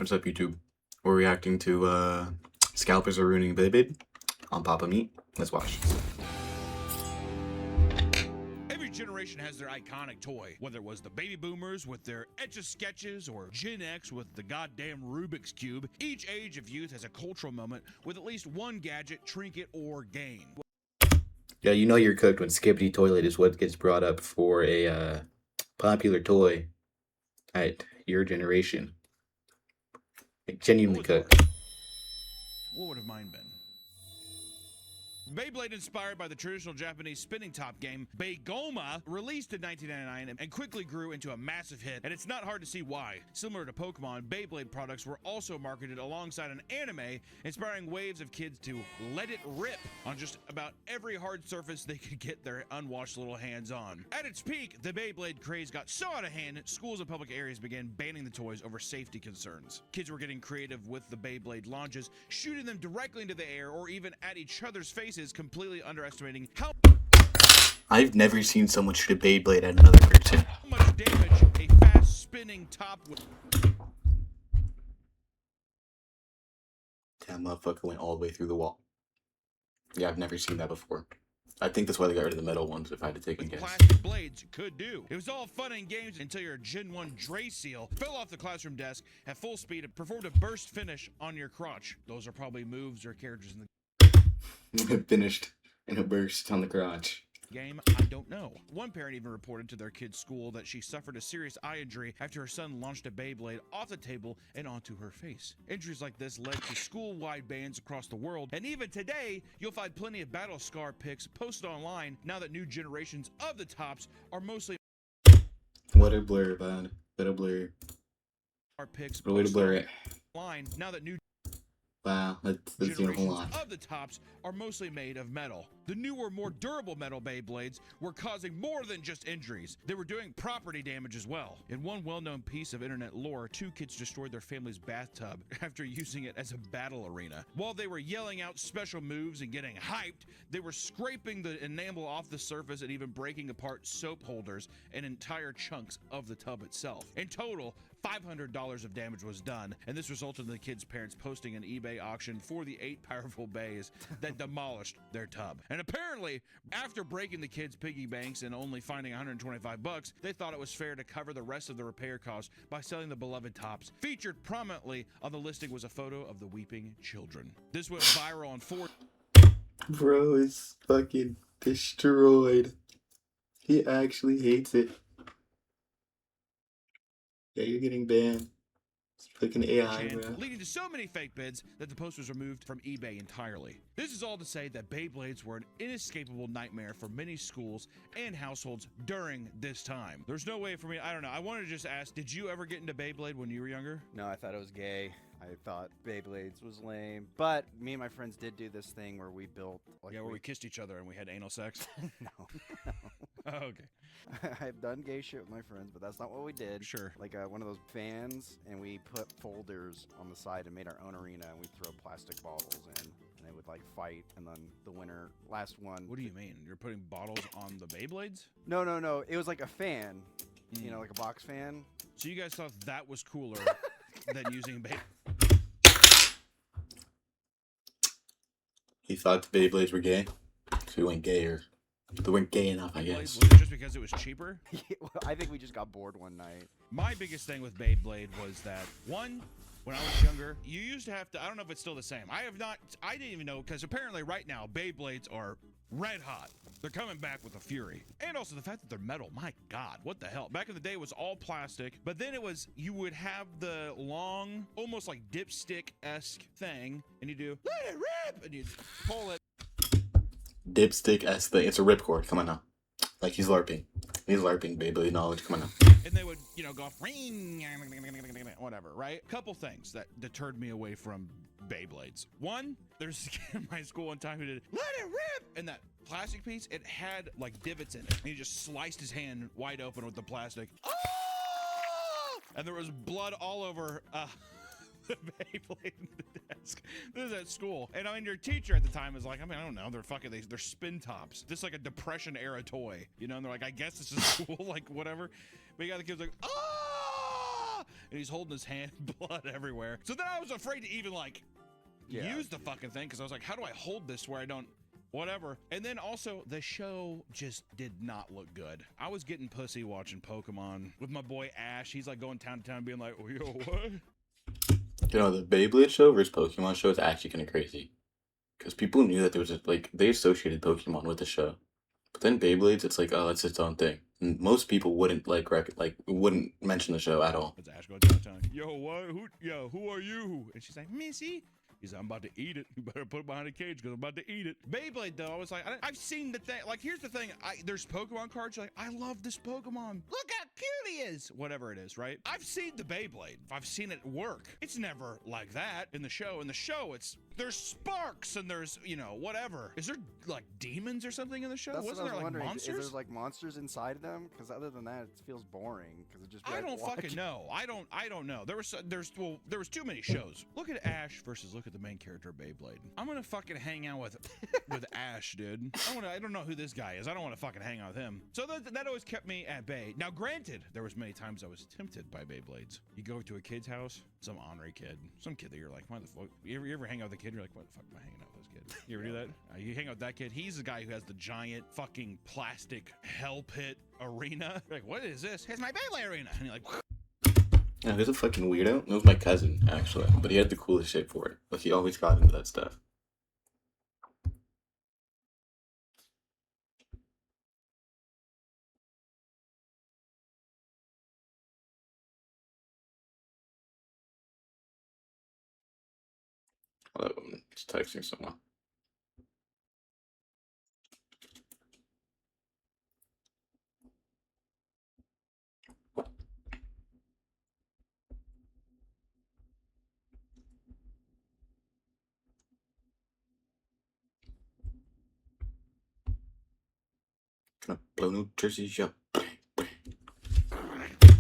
What's up, YouTube? We're reacting to Scalpers are ruining Beyblade on Papa Meat. Let's watch. Every generation has their iconic toy, whether it was the baby boomers with their Etch-a-Sketches or Gen X with the goddamn Rubik's Cube. Each age of youth has a cultural moment with at least one gadget, trinket, or game. Yeah, you know you're cooked when Skibbity Toilet is what gets brought up for a popular toy at your generation. Like, genuinely cooked. What would have mine been? Beyblade, inspired by the traditional Japanese spinning top game Beigoma, released in 1999 and quickly grew into a massive hit, and it's not hard to see why. Similar to Pokemon, Beyblade products were also marketed alongside an anime, inspiring waves of kids to let it rip on just about every hard surface they could get their unwashed little hands on. At its peak, the Beyblade craze got so out of hand, schools and public areas began banning the toys over safety concerns. Kids were getting creative with the Beyblade launches, shooting them directly into the air or even at each other's faces, completely underestimating how I've never seen someone shoot a Beyblade at another person. much damage a fast spinning top would. That motherfucker went all the way through the wall. Yeah, I've never seen that before. I think that's why they got rid of the metal ones, if I had to take a guess. Plastic blades could do. It was all fun and games until your Gen 1 Dre Seal fell off the classroom desk at full speed and performed a burst finish on your crotch. Those are probably moves or characters in the Finished in a burst on the crotch. game, I don't know. One parent even reported to their kid's school that she suffered a serious eye injury after her son launched a Beyblade off the table and onto her face. Injuries like this led to school-wide bans across the world, and even today, you'll find plenty of battle scar pics posted online now that new generations of the tops are mostly What a blur, man. What a blur. pics What a way to blur it. online now that new Wow, that's a whole generations lot. of the tops are mostly made of metal. The newer, more durable metal Beyblades were causing more than just injuries. They were doing property damage as well. In one well-known piece of internet lore, two kids destroyed their family's bathtub after using it as a battle arena. While they were yelling out special moves and getting hyped, they were scraping the enamel off the surface and even breaking apart soap holders and entire chunks of the tub itself. In total, $500 of damage was done, and this resulted in the kids' parents posting an eBay auction for the 8 powerful bays that demolished their tub. And apparently, after breaking the kids' piggy banks and only finding $125, they thought it was fair to cover the rest of the repair costs by selling the beloved tops. Featured prominently on the listing was a photo of the weeping children. This went viral on 4. Bro is fucking destroyed. He actually hates it. Yeah, you're getting banned. It's fucking AI, bro. Leading to so many fake bids that the post was removed from eBay entirely. This is all to say that Beyblades were an inescapable nightmare for many schools and households during this time. There's no way for me, I don't know. I wanted to just ask, did you ever get into Beyblade when you were younger? No, I thought it was gay. I thought Beyblades was lame. But me and my friends did do this thing where we built... Like, Yeah, where we kissed each other and we had anal sex? No. Oh, okay. I've done gay shit with my friends, but that's not what we did. Sure. Like one of those fans, and we put folders on the side and made our own arena, and we'd throw plastic bottles in, and they would like fight, and then the winner, last one... What do you mean? You're putting bottles on the Beyblades? No, no, no. It was like a fan, you know, like a box fan. So you guys thought that was cooler than using Beyblade? He thought the Beyblades were gay, so he went gayer. They weren't gay enough, I guess. Was it just because it was cheaper? I think we just got bored one night. My biggest thing with Beyblade was that, one, when I was younger, you used to have to, I don't know if it's still the same. I didn't even know, because apparently right now, Beyblades are red hot. They're coming back with a fury. And also the fact that they're metal, my God, what the hell? Back in the day, it was all plastic, but then it was, you would have the long, almost like dipstick-esque thing, and you do, let it rip, and you pull it. Dipstick-esque thing. It's a ripcord. Come on now. Like, he's LARPing. He's LARPing Beyblade knowledge. Come on now. And they would, you know, go ring, whatever, right? Couple things that deterred me away from Beyblades. One, there's a kid in my school one time who did, let it rip! And that plastic piece, it had like divots in it. And he just sliced his hand wide open with the plastic. Oh! And there was blood all over the Beyblade in the desk. This is at school. And I mean, your teacher at the time is like, I mean, I don't know, they're spin tops. This is like a Depression era toy, you know? And they're like, I guess this is cool, like whatever. But you got the kids like, ah! and he's holding his hand, blood everywhere. So then I was afraid to even like use the fucking thing because I was like, how do I hold this where I don't, whatever. And then also the show just did not look good. I was getting pussy watching Pokemon with my boy Ash. He's like going town to town being like, oh, yo, what? You know, the Beyblade show versus Pokemon show is actually kind of crazy. Because people knew that there was like, they associated Pokemon with the show. But then Beyblades, it's like, oh, it's its own thing. And most people wouldn't wouldn't mention the show at all. It's Ash going down town. Yo, what? Who are you? And she's like, Missy. He's like, I'm about to eat it. You better put it behind a cage because I'm about to eat it. Beyblade, though, I was like, I've seen the thing. Like, here's the thing. There's Pokemon cards. You're like, I love this Pokemon. Look how cute he is. Whatever it is, right? I've seen the Beyblade. I've seen it work. It's never like that in the show. In the show, there's sparks and there's, you know, whatever. Is there, like, demons or something in the show? That's Wasn't there, like, monsters? Is there, like, monsters inside of them? Because other than that, it feels boring. Because it just. I don't fucking know. I don't know. There was too many shows. Look at Ash versus look at the main character of Beyblade. I'm gonna fucking hang out with Ash, dude. I don't know who this guy is. I don't want to fucking hang out with him. So that always kept me at bay. Now, granted, there was many times I was tempted by Beyblades. You go to a kid's house, some ornery kid, some kid that you're like, why the fuck? You ever hang out with a kid? You're like, why the fuck am I hanging out with this kid? You ever do that? You hang out with that kid. He's the guy who has the giant fucking plastic hell pit arena. You're like, what is this? It's my Beyblade arena. And you're like. Yeah, who's a fucking weirdo? It was my cousin, actually. But he had the coolest shit for it. Like, he always got into that stuff. Oh, that woman is texting someone. Gonna blow New Jersey up.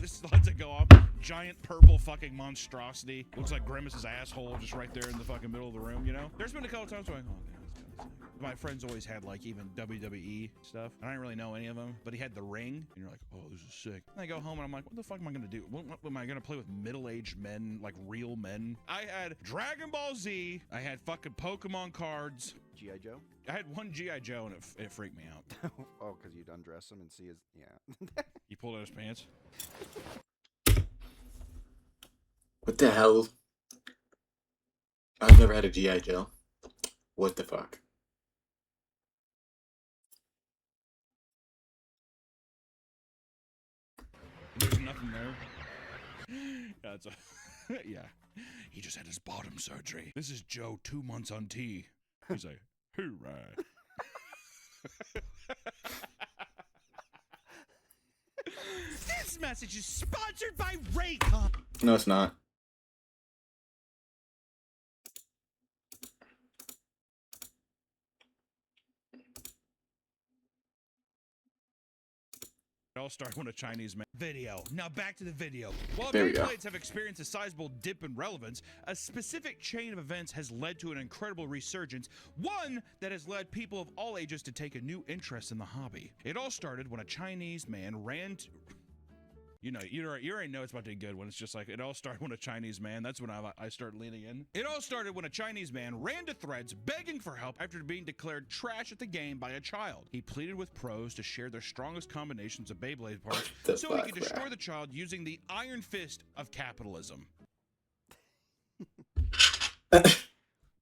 This lets it go off. Giant purple fucking monstrosity. Looks like Grimace's asshole just right there in the fucking middle of the room, you know? There's been a couple times where I'm like, oh, that's kind of sick. My friends always had like even WWE stuff. And I didn't really know any of them, but he had the ring. And you're like, oh, this is sick. And I go home and I'm like, what the fuck am I going to do? What am I going to play with middle-aged men, like real men? I had Dragon Ball Z. I had fucking Pokemon cards. G.I. Joe? I had one G.I. Joe and it freaked me out. Oh, because you'd undress him and see his. Yeah. He pulled out his pants. What the hell? I've never had a G.I. Joe. What the fuck? There's nothing there. That's yeah. He just had his bottom surgery. This is Joe 2 months on T. He's like, hoorah. This message is sponsored by Raycon. No, it's not. It all started when a Chinese man. Video. Now back to the video. While There we go. Beyblades have experienced a sizable dip in relevance, a specific chain of events has led to an incredible resurgence, one that has led people of all ages to take a new interest in the hobby. It all started when a Chinese man ran to... You already know it's about to be good when it's just like, it all started when a Chinese man, that's when I start leaning in. It all started when a Chinese man ran to threads begging for help after being declared trash at the game by a child. He pleaded with pros to share their strongest combinations of Beyblade parts so he could destroy the child using the iron fist of capitalism.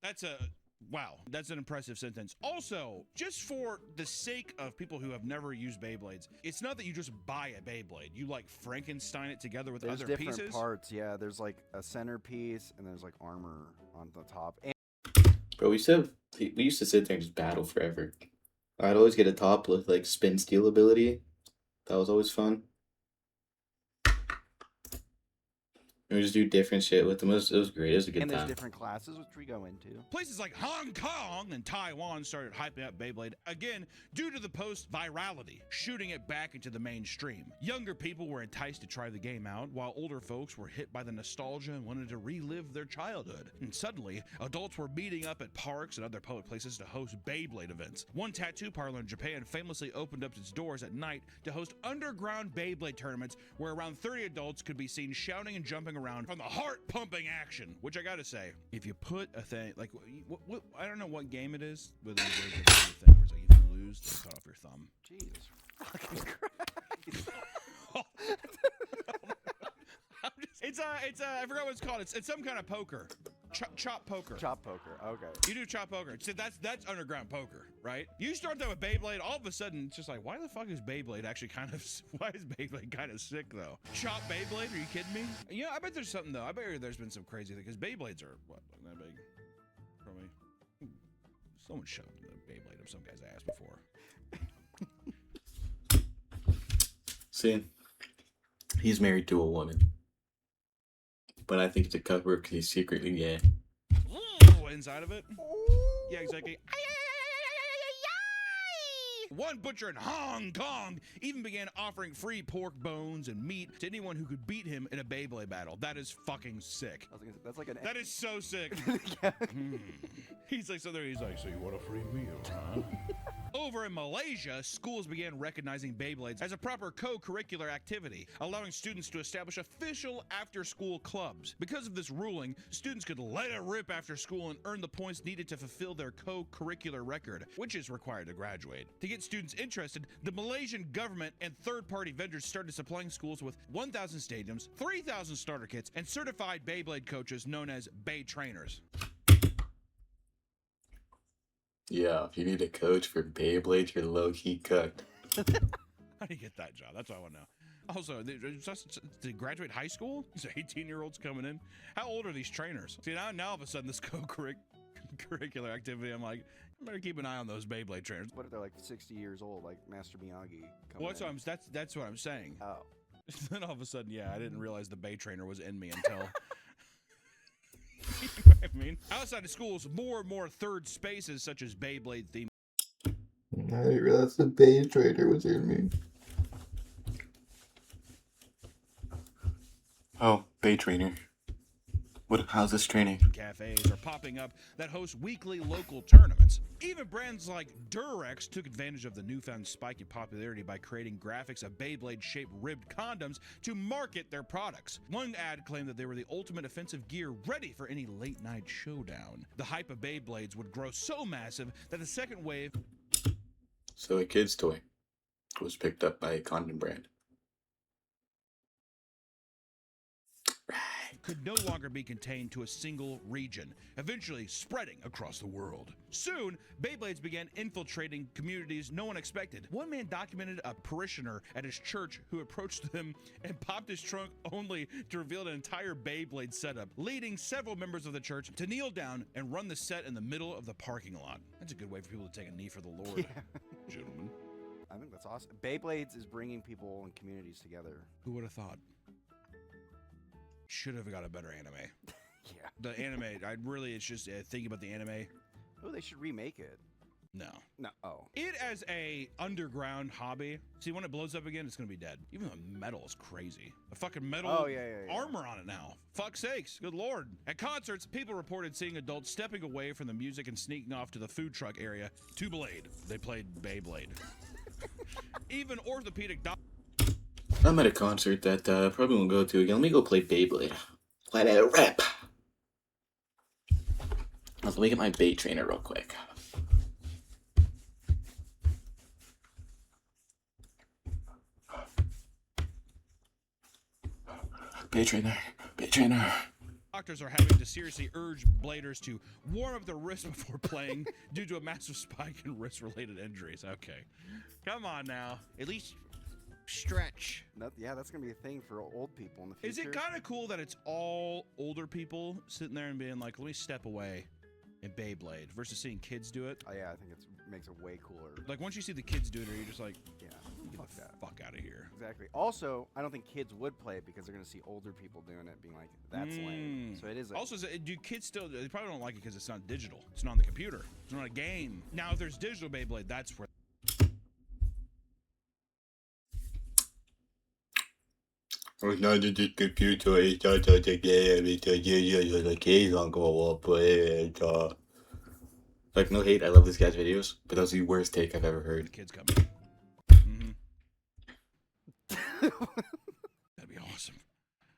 That's an impressive sentence. Also, just for the sake of people who have never used Beyblades, it's not that you just buy a Beyblade. You like Frankenstein it together with There's other different pieces. parts, yeah. There's like a centerpiece and there's like armor on the top. And Bro, we used to sit there and just battle forever. I'd always get a top with like spin steel ability. That was always fun. We just do different shit with them. It was great. It was a good and there's time. different classes which we go into. Places like Hong Kong and Taiwan started hyping up Beyblade again due to the post-virality, shooting it back into the mainstream. Younger people were enticed to try the game out, while older folks were hit by the nostalgia and wanted to relive their childhood. And suddenly, adults were meeting up at parks and other public places to host Beyblade events. One tattoo parlor in Japan famously opened up its doors at night to host underground Beyblade tournaments where around 30 adults could be seen shouting and jumping around from the heart-pumping action. Which I gotta say, if you put a thing like what I don't know what game it is, but there's a thing where it's like if you lose, they cut off your thumb. Jesus fucking Christ. It's I forgot what it's called. It's some kind of poker. Chop poker. Chop poker. Okay. You do chop poker. So that's underground poker, right? You start that with Beyblade, all of a sudden it's just like, why the fuck is Beyblade actually why is Beyblade kind of sick though? Chop Beyblade? Are you kidding me? Yeah, I bet there's something though. I bet there's been some crazy thing because Beyblades are what, like that big? Probably. Someone shoved the Beyblade up some guy's ass before. See, he's married to a woman. But I think it's a cover because he's secretly gay. Inside of it? Yeah, exactly. One butcher in Hong Kong even began offering free pork bones and meat to anyone who could beat him in a Beyblade battle. That is fucking sick. That's like an. That is so sick. Yeah. He's like, so you want a free meal, huh? Over in Malaysia, schools began recognizing Beyblades as a proper co-curricular activity, allowing students to establish official after-school clubs. Because of this ruling, students could let it rip after school and earn the points needed to fulfill their co-curricular record, which is required to graduate. To get students interested, the Malaysian government and third-party vendors started supplying schools with 1,000 stadiums, 3,000 starter kits, and certified Beyblade coaches known as Bay trainers. Yeah, if you need a coach for Beyblade, you're low-key cooked. How do you get that job? That's what I want to know. Also, to graduate high school? These 18-year-olds coming in? How old are these trainers? See, now all of a sudden, this co-curricular activity, I'm like, I better keep an eye on those Beyblade trainers. What if they're like 60 years old, like Master Miyagi? Well, that's what I'm saying. Oh. Then all of a sudden, yeah, I didn't realize the Bay trainer was in me until... You know what I mean? Outside of schools, more and more third spaces such as Beyblade themed. I didn't realize the Bay trader was in me. Oh, Bay trainer. How's this training? Cafes are popping up that host weekly local tournaments. Even brands like Durex took advantage of the newfound spike in popularity by creating graphics of Beyblade-shaped ribbed condoms to market their products. One ad claimed that they were the ultimate offensive gear ready for any late-night showdown. The hype of Beyblades would grow so massive that the second wave... So a kid's toy was picked up by a condom brand. could no longer be contained to a single region, eventually spreading across the world. Soon, Beyblades began infiltrating communities no one expected. One man documented a parishioner at his church who approached them and popped his trunk only to reveal an entire Beyblade setup, leading several members of the church to kneel down and run the set in the middle of the parking lot. That's a good way for people to take a knee for the Lord, gentlemen. I think that's awesome. Beyblades is bringing people and communities together. Who would have thought? Should have got a better anime. Yeah. The anime, it's just thinking about the anime. Oh, they should remake it. No. No. Oh. It as a underground hobby. See, when it blows up again, it's gonna be dead. Even the metal is crazy. A fucking metal armor on it now. Fuck sakes. Good lord. At concerts, people reported seeing adults stepping away from the music and sneaking off to the food truck area to Blade. They played Beyblade. Even orthopedic doctors. I'm at a concert that probably won't go to again. Let me go play Beyblade. Let it rip. Let me get my Bay trainer real quick. Bay trainer. Bay trainer. Doctors are having to seriously urge bladers to warm up their wrists before playing due to a massive spike in wrist-related injuries. Okay. Come on now. At least stretch. Yeah, that's going to be a thing for old people in the future. Is it kind of cool that it's all older people sitting there and being like, let me step away in Beyblade versus seeing kids do it? Oh, yeah, I think it makes it way cooler. Like, once you see the kids do it, you're just like, yeah, get the fuck out of here. Exactly. Also, I don't think kids would play it because they're going to see older people doing it being like, that's lame. So it is also, do kids still, they probably don't like it because it's not digital. It's not on the computer. It's not a game. Now, if there's digital Beyblade, that's where... It's not just a computer, it's not just a game, it's just a case on go up, like, no hate, I love this guy's videos, but that was the worst take I've ever heard. The kids coming. That'd be awesome.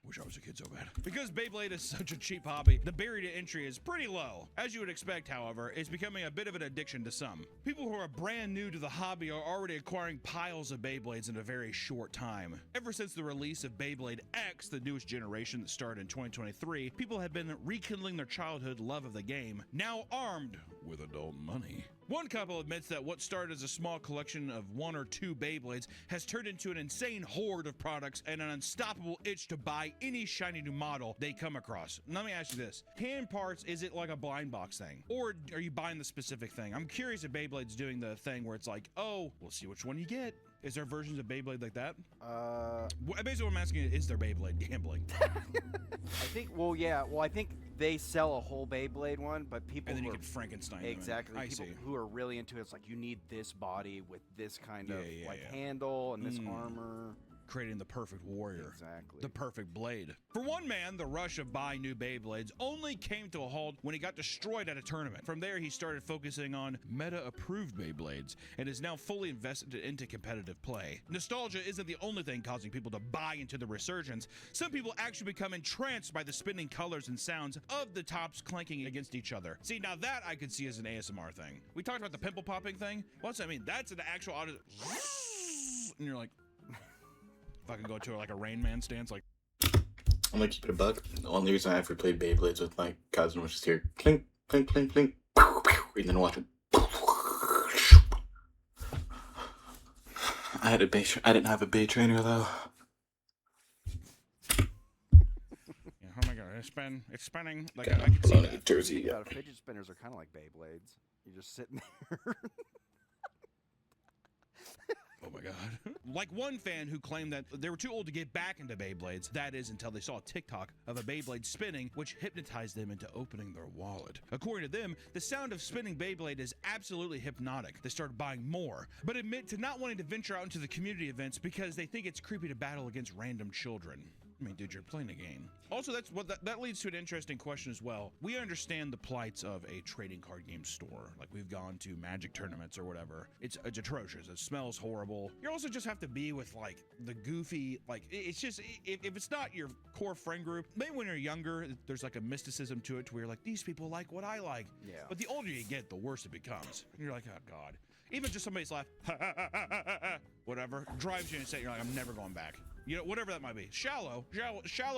Wish I was was a kid so bad. Because Beyblade is such a cheap hobby, the barrier to entry is pretty low. As you would expect, however, it's becoming a bit of an addiction to some. People who are brand new to the hobby are already acquiring piles of Beyblades in a very short time. Ever since the release of Beyblade X, the newest generation that started in 2023, people have been rekindling their childhood love of the game, now armed with adult money. One couple admits that what started as a small collection of 1 or 2 Beyblades has turned into an insane horde of products and an unstoppable itch to buy any shiny new model they come across. Let me ask you this. Hand parts, is it like a blind box thing? Or are you buying the specific thing? I'm curious if Beyblade's doing the thing where it's like, oh, we'll see which one you get. Is there versions of Beyblade like that? Basically what I'm asking is there Beyblade gambling? I think, I think they sell a whole Beyblade one, but people And then who you are, can Frankenstein them. exactly, I people see. who are really into it's like you need this body with this kind of Yeah. handle and this armor. Creating the perfect warrior. Exactly. The perfect blade. For one man, the rush of buying new Beyblades only came to a halt when he got destroyed at a tournament. From there, he started focusing on meta-approved Beyblades and is now fully invested into competitive play. Nostalgia isn't the only thing causing people to buy into the resurgence. Some people actually become entranced by the spinning colors and sounds of the tops clanking against each other. See, now that I could see as an ASMR thing. We talked about the pimple popping thing. What's that mean? That's an actual audio. And you're like, fucking go to like a Rain Man stance, like. I'm gonna keep it a buck. The only reason I ever played Beyblades with my cousin was just hear clink, clink, clink, clink, and then watch it. I didn't have a Bay trainer though. Yeah, oh my god, it's spinning. Like I can see that. Jersey. Yeah, fidget spinners are kind of like Beyblades. You're just sitting there. Oh my god. Like one fan who claimed that they were too old to get back into Beyblades, that is until they saw a TikTok of a Beyblade spinning, which hypnotized them into opening their wallet. According to them, the sound of spinning Beyblade is absolutely hypnotic. They started buying more, but admit to not wanting to venture out into the community events because they think it's creepy to battle against random children. I mean, dude, you're playing a game. Also, that leads to an interesting question as well. We understand the plights of a trading card game store. Like, we've gone to Magic tournaments or whatever. It's atrocious. It smells horrible. You also just have to be with, like, the goofy, like, it's just, if it's not your core friend group, maybe when you're younger, there's, like, a mysticism to it to where you're like, these people like what I like. Yeah. But the older you get, the worse it becomes. And you're like, oh, God. Even just somebody's laugh, whatever, drives you insane. You're like, I'm never going back. You know, whatever that might be. Shallow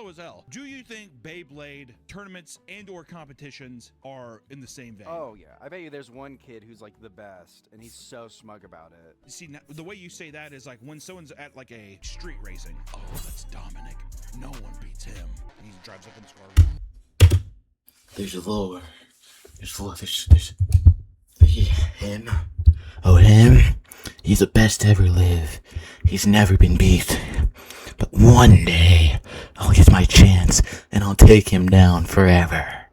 as hell. Do you think Beyblade tournaments and or competitions are in the same vein? Oh, yeah. I bet you there's one kid who's like the best, and he's so smug about it. See, now, the way you say that is like when someone's at like a street racing. Oh, that's Dominic. No one beats him. And he drives up in his car. There's lore. There's him. Oh, him? He's the best to ever live. He's never been beat. But one day, I'll get my chance, and I'll take him down forever.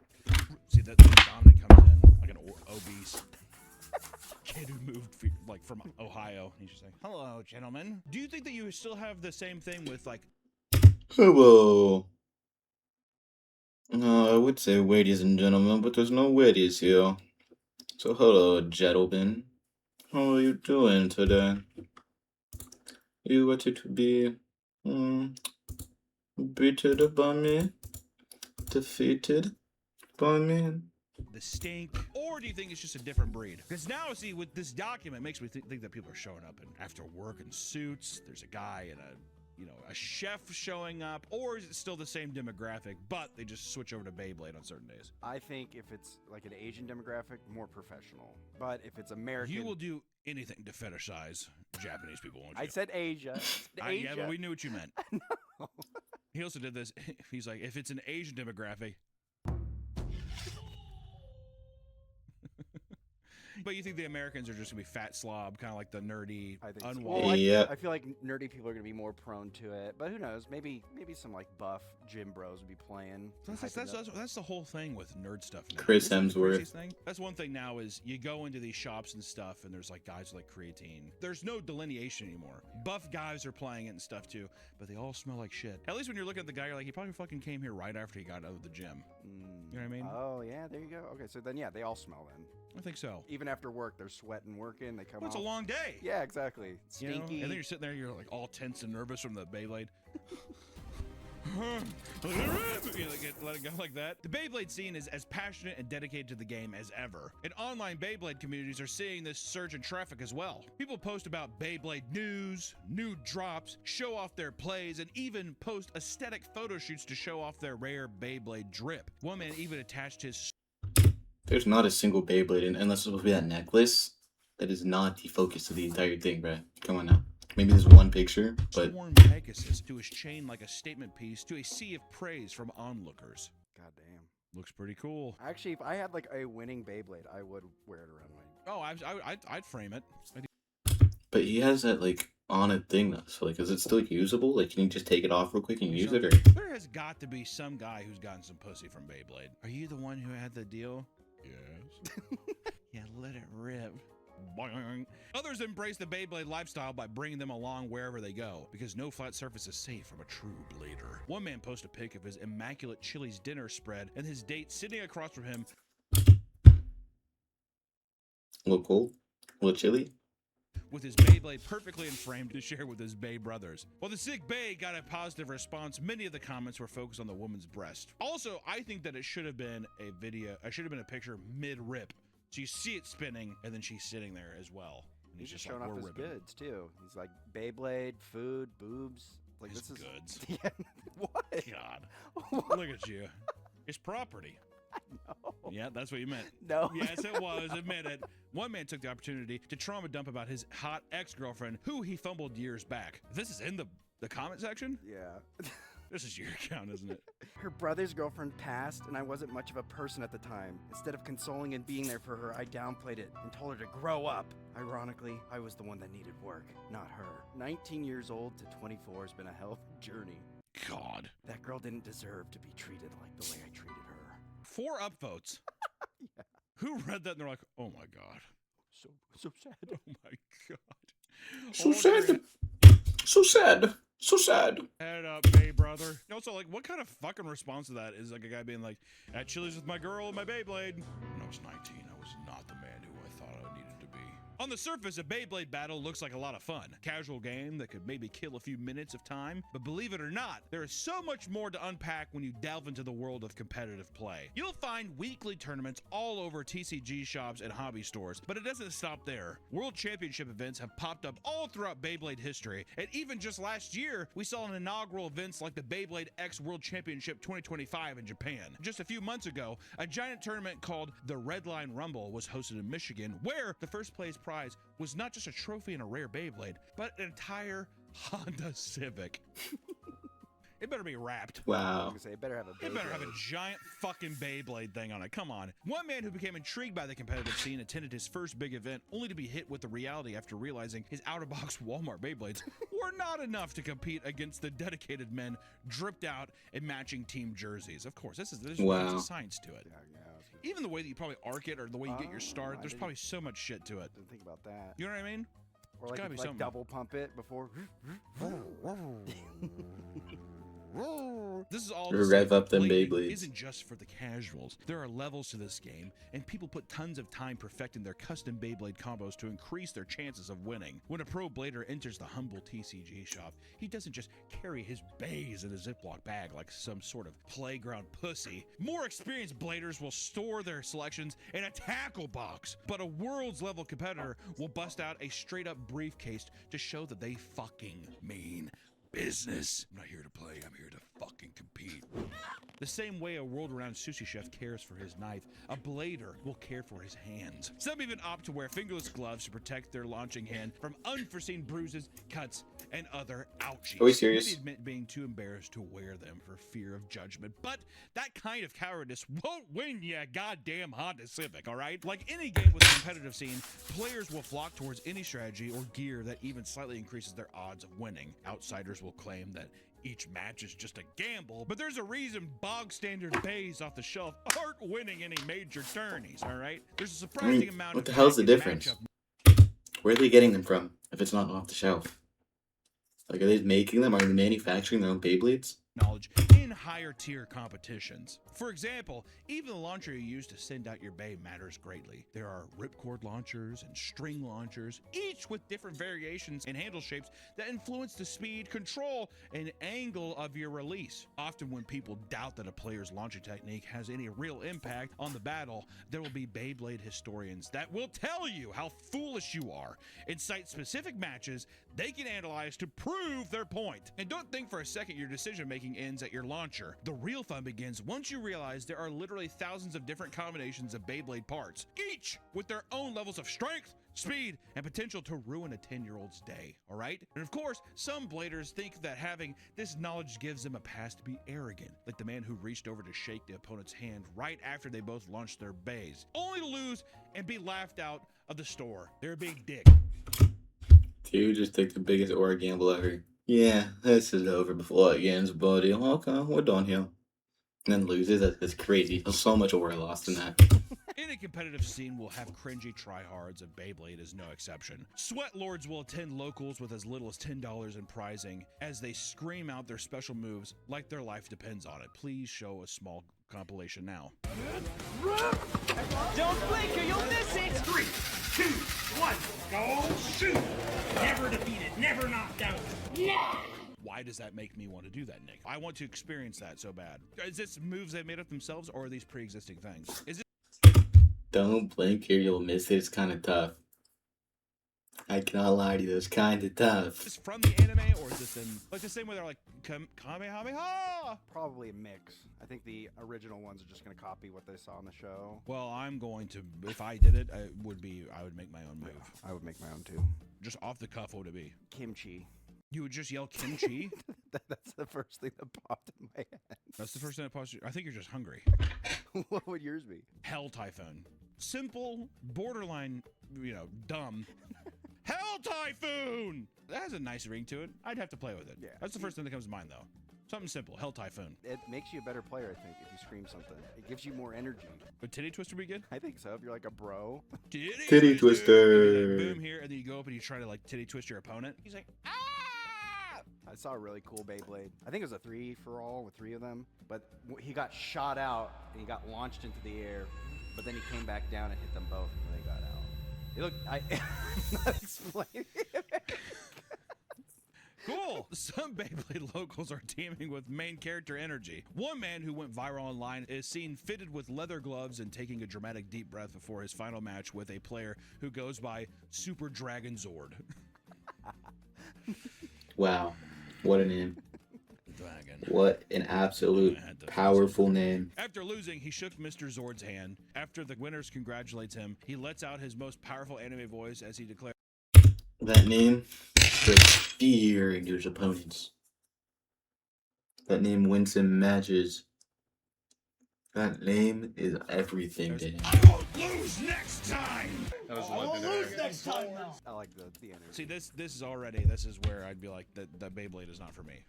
See, that's when Dominic comes in, like an obese kid who moved like from Ohio. He's just like, hello, gentlemen. Do you think that you still have the same thing with like... Hello. I would say ladies and gentlemen, but there's no ladies here. So hello, gentlemen. How are you doing today? You wanted to be beaten by me? Defeated by me? The stink? Or do you think it's just a different breed? Because now, see, with this document, it makes me think that people are showing up after work in suits. There's a guy in a chef showing up, or is it still the same demographic, but they just switch over to Beyblade on certain days? I think if it's like an Asian demographic, more professional. But if it's American... You will do anything to fetishize Japanese people, won't you? I said Asia. Asia. Yeah, but we knew what you meant. No. He also did this. He's like, if it's an Asian demographic... But you think the Americans are just gonna be fat slob, kind of like the nerdy, I think so. unwashed? Well, Yeah. I feel like nerdy people are gonna be more prone to it, but who knows? Maybe some like buff gym bros would be playing. That's the whole thing with nerd stuff now. Chris Isn't that the Hemsworth. craziest thing? That's one thing now is you go into these shops and stuff, and there's like guys with like creatine. There's no delineation anymore. Buff guys are playing it and stuff too, but they all smell like shit. At least when you're looking at the guy, you're like, he probably fucking came here right after he got out of the gym. You know what I mean? Oh yeah, there you go. Okay, so then yeah, they all smell then. I think so. Even after work, they're sweating, working. They come. Well, it's off. a long day. Yeah, exactly. You know? Stinky. And then you're sitting there, you're like all tense and nervous from the Beyblade. Let it go like that. The Beyblade scene is as passionate and dedicated to the game as ever. And online Beyblade communities are seeing this surge in traffic as well. People post about Beyblade news, new drops, show off their plays, and even post aesthetic photo shoots to show off their rare Beyblade drip. One man even attached his... There's not a single Beyblade, unless it's supposed to be that necklace. That is not the focus of the entire thing, bro. Come on now. Maybe there's one picture, but... Sworn Pegasus to his chain like a statement piece to a sea of praise from onlookers. God damn. Looks pretty cool. Actually, if I had like a winning Beyblade, I would wear it around my... Oh, I'd frame it. But he has that, like, on a thing, though. So, like, is it still usable? Like, can you just take it off real quick and use it, or... There has got to be some guy who's gotten some pussy from Beyblade. Are you the one who had the deal? Yes. Yeah, let it rip. Boing. Others embrace the Beyblade lifestyle by bringing them along wherever they go, because no flat surface is safe from a true blader. One man posted a pic of his immaculate Chili's dinner spread and his date sitting across from him. A little cold? A little chilly? With his Beyblade perfectly framed to share with his Bay brothers. While the sick Bay got a positive response, many of the comments were focused on the woman's breast. Also, I think that it should have been a video, it should have been a picture mid-rip. So you see it spinning, and then she's sitting there as well. And He's just like, showing off his ripping. goods too. He's like Beyblade, food, boobs. Like His this is goods. Yeah. What? God, What? look at you. It's property. No. Yeah, that's what you meant. No. Yes, it was. Admit it. One man took the opportunity to trauma dump about his hot ex-girlfriend, who he fumbled years back. This is in the comment section? Yeah. This is your account, isn't it? Her brother's girlfriend passed, and I wasn't much of a person at the time. Instead of consoling and being there for her, I downplayed it and told her to grow up. Ironically, I was the one that needed work, not her. 19 years old to 24 has been a hell of a journey. God. That girl didn't deserve to be treated like the way I treated her. 4 upvotes. Yeah. Who read that and they're like, oh my God. So sad. Oh my God. So All sad. three- So sad. So sad. Head up, hey brother. Also, like, what kind of fucking response to that is like a guy being like, at Chili's with my girl and my Beyblade? When I was 19, I was not the man who I thought I needed to be. On the surface, a Beyblade battle looks like a lot of fun. Casual game that could maybe kill a few minutes of time. But believe it or not, there is so much more to unpack when you delve into the world of competitive play. You'll find weekly tournaments all over TCG shops and hobby stores, but it doesn't stop there. World Championship events have popped up all throughout Beyblade history, and even just last year, we saw an inaugural events like the Beyblade X World Championship 2025 in Japan. Just a few months ago, a giant tournament called the Red Line Rumble was hosted in Michigan, where the first place prize was not just a trophy and a rare Beyblade, but an entire Honda Civic. It better be wrapped. I was Wow. gonna say, it better have a Beyblade. It better have a giant fucking Beyblade thing on it. Come on. One man who became intrigued by the competitive scene attended his first big event, only to be hit with the reality after realizing his out-of-box Walmart Beyblades were not enough to compete against the dedicated men dripped out in matching team jerseys. Of course, there's Wow. a science to it. Yeah, I was gonna- Even the way that you probably arc it or the way you get your Oh, start, I there's didn't- probably so much shit to it. Didn't think about that. You know what I mean? Or There's like, gotta be like something. double pump it before. This is all Or to rev say up them blading Beyblades. isn't just for the casuals. There are levels to this game, and people put tons of time perfecting their custom Beyblade combos to increase their chances of winning. When a pro blader enters the humble TCG shop, he doesn't just carry his bays in a Ziploc bag like some sort of playground pussy. More experienced bladers will store their selections in a tackle box, but a world's level competitor will bust out a straight up briefcase to show that they fucking mean business. I'm not here to play, I'm here to fucking compete. The same way a world-renowned sushi chef cares for his knife, a blader will care for his hands. Some even opt to wear fingerless gloves to protect their launching hand from unforeseen bruises, cuts, and other ouchies. Are we serious? Many admit being too embarrassed to wear them for fear of judgment, but that kind of cowardice won't win you a goddamn Honda Civic, alright? Like any game with a competitive scene, players will flock towards any strategy or gear that even slightly increases their odds of winning. Outsiders will claim that each match is just a gamble, but there's a reason bog standard bays off the shelf aren't winning any major tourneys, alright? There's a surprising amount What of the hell's the tech and difference? matchup Where are they getting them from if it's not off the shelf? Like, are they making them? Are they manufacturing their own Beyblades? knowledge in higher tier competitions. For example, even the launcher you use to send out your bay matters greatly. There are ripcord launchers and string launchers, each with different variations and handle shapes that influence the speed, control, and angle of your release. Often when people doubt that a player's launching technique has any real impact on the battle, there will be Beyblade historians that will tell you how foolish you are and cite specific matches they can analyze to prove their point. And don't think for a second your decision making ends at your launcher. The real fun begins once you realize there are literally thousands of different combinations of Beyblade parts, each with their own levels of strength, speed, and potential to ruin a 10-year-old's day, all right? And of course, some bladers think that having this knowledge gives them a pass to be arrogant, like the man who reached over to shake the opponent's hand right after they both launched their bays, only to lose and be laughed out of the store. They're a big dick. Dude just took the biggest aura gamble ever. Yeah, this is over before it ends, buddy. Okay, we're done here. And then loses. That's crazy. There's so much aura lost in that. Any competitive scene will have cringy tryhards, and Beyblade is no exception. Sweat lords will attend locals with as little as $10 in prizing as they scream out their special moves like their life depends on it. Please show a small compilation now. Don't blink or you'll miss it! 3, 2, 1, go shoot! Never defeated, never knocked out. Why does that make me want to do that, Nick? I want to experience that so bad. Is this moves they made up themselves, or are these pre-existing things? Is it Don't blink here, you'll miss it. It's kind of tough. I cannot lie to you, it's kind of tough. this from the anime, or is this in like the same way they're like Kamehameha? Probably a mix. I think the original ones are just going to copy what they saw on the show. Well, I'm going to. If I did it, I would make my own move. I would make my own too. Just off the cuff, what would it be? Kimchi. You would just yell kimchi? That's the first thing that popped in my head. That's the first thing that pops. I think you're just hungry. What would yours be? Hell Typhoon. Simple, borderline, dumb. Hell Typhoon! That has a nice ring to it. I'd have to play with it. Yeah. That's the first thing that comes to mind, though. Something simple. Hell Typhoon. It makes you a better player, I think, if you scream something. It gives you more energy. Would Titty Twister be good? I think so. If you're like a bro. Titty Twister. You do that boom here, and then you go up and you try to like titty twist your opponent. He's like, ah! I saw a really cool Beyblade. I think it was a 3-for-all with 3 of them. But he got shot out and he got launched into the air. But then he came back down and hit them both and they got out. It looked. I'm not explaining it. Cool! Some Beyblade locals are teaming with main character energy. One man who went viral online is seen fitted with leather gloves and taking a dramatic deep breath before his final match with a player who goes by Super Dragon Zord. Wow, what a name. Dragon. What an absolute powerful name. After losing, he shook Mr. Zord's hand. After the winners congratulates him, he lets out his most powerful anime voice as he declares, That name brings fear into his opponents. That name wins him matches. That name is everything to him. I'll lose next time! That was We'll legendary. lose next time now. I like the energy. see, this is where I'd be like, that Beyblade is not for me.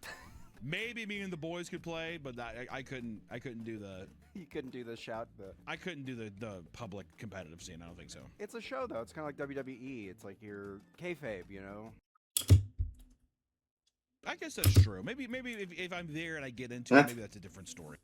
Maybe me and the boys could play, but I couldn't do the You couldn't do the shout. the public competitive scene. I don't think so. It's a show though. It's kind of like WWE. It's like your kayfabe, you know. I guess that's true. Maybe if I'm there and I get into it, maybe that's a different story.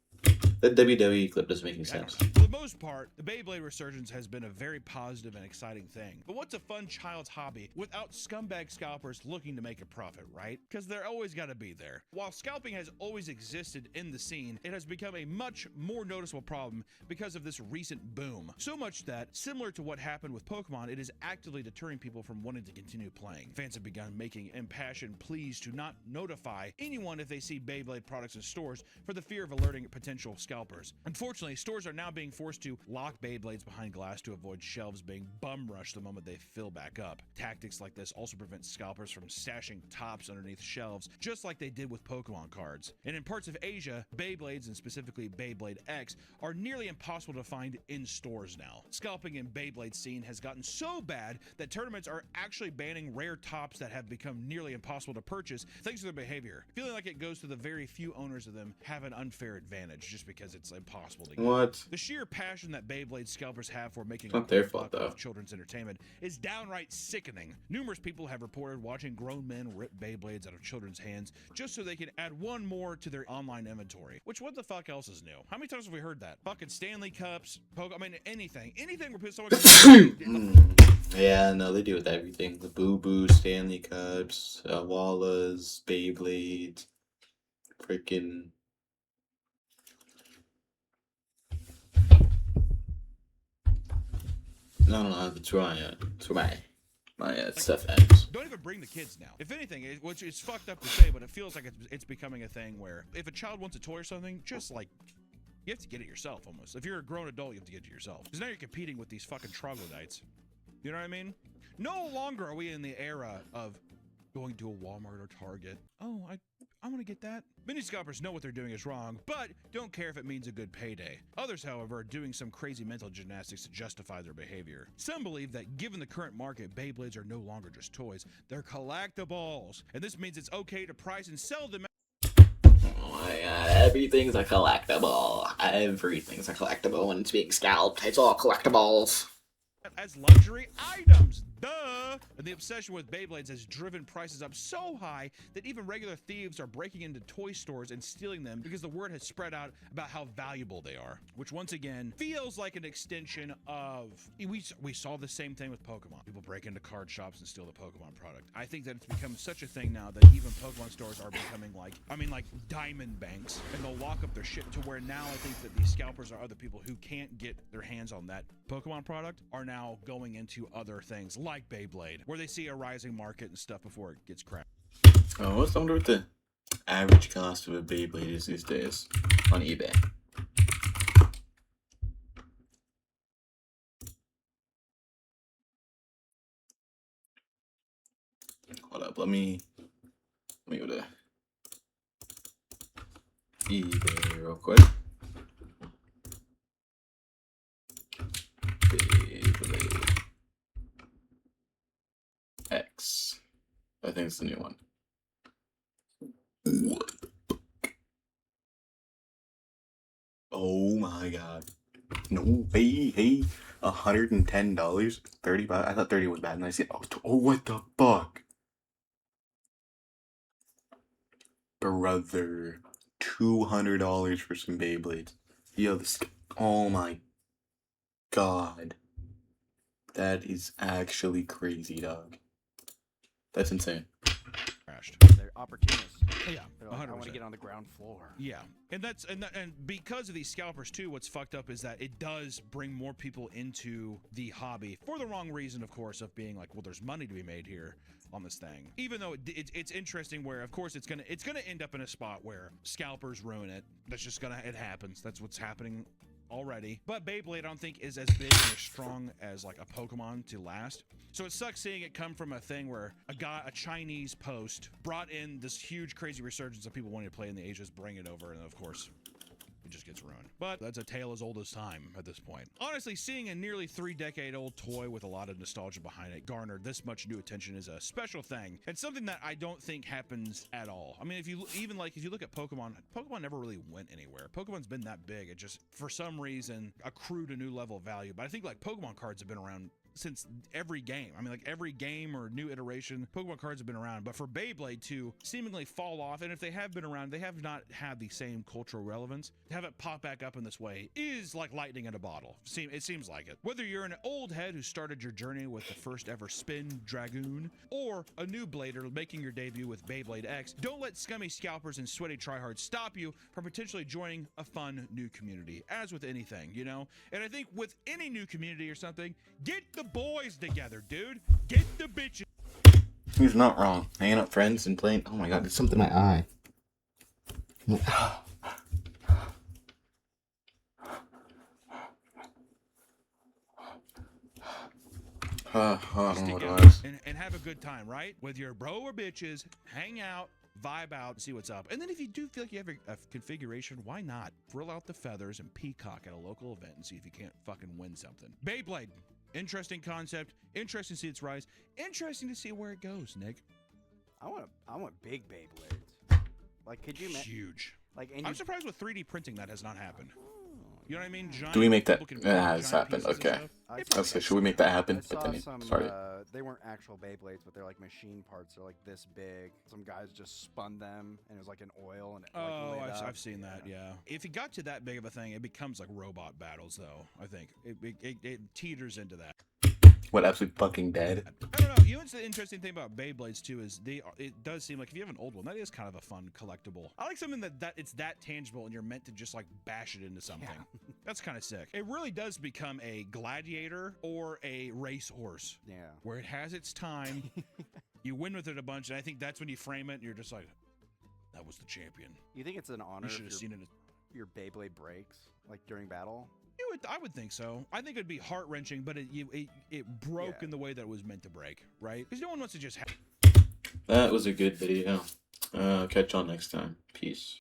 That WWE clip doesn't make any sense. For the most part, the Beyblade resurgence has been a very positive and exciting thing. But what's a fun child's hobby without scumbag scalpers looking to make a profit, right? Because they're always got to be there. While scalping has always existed in the scene, it has become a much more noticeable problem because of this recent boom. So much that, similar to what happened with Pokemon, it is actively deterring people from wanting to continue playing. Fans have begun making impassioned pleas to not notify anyone if they see Beyblade products in stores for the fear of alerting potential scalpers. Unfortunately, stores are now being forced to lock Beyblades behind glass to avoid shelves being bum rushed the moment they fill back up. Tactics like this also prevent scalpers from stashing tops underneath shelves, just like they did with Pokemon cards. And in parts of Asia, Beyblades, and specifically Beyblade X, are nearly impossible to find in stores now. Scalping in Beyblade scene has gotten so bad that tournaments are actually banning rare tops that have become nearly impossible to purchase thanks to their behavior, feeling like it goes to the very few owners of them have an unfair advantage just because it's impossible to get. What? The sheer passion that Beyblade scalpers have for making It's not a their quick fault, buck though. off children's entertainment is downright sickening. Numerous people have reported watching grown men rip Beyblades out of children's hands just so they can add one more to their online inventory. Which, what the fuck else is new? How many times have we heard that? Fucking Stanley Cups, I mean, anything where someone Yeah, no, they do with everything. The Boo Boo, Stanley Cups, Wallas, Beyblades, freaking. No, that's where my stuff ends. don't even bring the kids now. If anything, which is fucked up to say, but it feels like it's becoming a thing where if a child wants a toy or something, just like, you have to get it yourself almost. If you're a grown adult, you have to get it yourself. Because now you're competing with these fucking troglodytes. You know what I mean? No longer are we in the era of going to a Walmart or Target. Oh, I want to get that. Many scalpers know what they're doing is wrong, but don't care if it means a good payday. Others, however, are doing some crazy mental gymnastics to justify their behavior. Some believe that given the current market, Beyblades are no longer just toys, they're collectibles. And this means it's okay to price and sell them. Oh my god, everything's a collectible. Everything's a collectible when it's being scalped. It's all collectibles. As luxury items, duh! And the obsession with Beyblades has driven prices up so high that even regular thieves are breaking into toy stores and stealing them because the word has spread out about how valuable they are. Which once again feels like an extension of we saw the same thing with Pokemon. People break into card shops and steal the Pokemon product. I think that it's become such a thing now that even Pokemon stores are becoming like diamond banks, and they'll lock up their shit to where now I think that these scalpers are other people who can't get their hands on that Pokemon product are now going into other things like Beyblade, where they see a rising market and stuff before it gets crashed. Oh, what's the wonder what the average cost of a Beyblade is these days on eBay? Hold up, let me go to eBay real quick. Beyblade X. I think it's the new one. Oh my god. No way. Hey, $110? 35? I thought 30 was bad and I said, oh, what the fuck? Brother. $200 for some Beyblades. Yo, this. Oh my god. That is actually crazy, dog. That's insane. They're opportunists. Yeah, They're like, I want to 100%. get on the ground floor. Yeah, and and because of these scalpers too, what's fucked up is that it does bring more people into the hobby for the wrong reason, of course, of being like, well, there's money to be made here on this thing. Even though it's interesting, where of course it's gonna end up in a spot where scalpers ruin it. That's just it happens. That's what's happening already. But Beyblade, I don't think is as big and as strong as like a Pokemon to last. So it sucks seeing it come from a thing where a Chinese post brought in this huge crazy resurgence of people wanting to play in the Asians, bring it over, and of course it just gets ruined. But that's a tale as old as time at this point. Honestly, seeing a nearly 3-decade-old toy with a lot of nostalgia behind it garner this much new attention is a special thing, and something that I don't think happens at all. I mean, if you look at Pokemon never really went anywhere. Pokemon's been that big, it just for some reason accrued a new level of value. But I think like Pokemon cards have been around since every game. I mean, like every game or new iteration, Pokemon cards have been around. But for Beyblade to seemingly fall off, and if they have been around, they have not had the same cultural relevance. To have it pop back up in this way is like lightning in a bottle. It seems like it. Whether you're an old head who started your journey with the first ever Spin Dragoon, or a new blader making your debut with Beyblade X, don't let scummy scalpers and sweaty tryhards stop you from potentially joining a fun new community. As with anything, you know? And I think with any new community or something, get the boys together, dude. Get the bitches. He's not wrong. Hanging out with friends and playing. Oh my god, there's something in my eye. I don't know what it was. And have a good time, right? With your bro or bitches, hang out, vibe out, see what's up. And then if you do feel like you have a configuration, why not frill out the feathers and peacock at a local event and see if you can't fucking win something. Beyblade, interesting concept, interesting to see its rise, interesting to see where it goes, Nick. I want big Beyblades. Like, could you imagine? Huge. Like, and I'm you, surprised with 3D printing that has not happened. You know what I mean? Giant, Do we make that? people can It build has giant happened. pieces and Okay. stuff. I I was like, should we make that happen? I But saw then it some, started. they weren't actual Beyblades, but they're like machine parts. They're like this big. Some guys just spun them, and it was like an oil, and it like Oh, lit up. I've seen that. Yeah. If it got to that big of a thing, it becomes like robot battles, though. I think it teeters into that. What, absolutely fucking dead? I don't know. You know what's the interesting thing about Beyblades too is it does seem like if you have an old one, that is kind of a fun collectible. I like something that it's that tangible and you're meant to just like bash it into something. Yeah. That's kind of sick. It really does become a gladiator or a racehorse. Yeah. Where it has its time. You win with it a bunch, and I think that's when you frame it and you're just like, that was the champion. You think it's an honor You should if have seen it. your Beyblade breaks, like during battle? I would think so. I think it'd be heart wrenching, but it broke Yeah. in the way that it was meant to break, right? Because no one wants to just have. That was a good video. Catch y'all next time. Peace.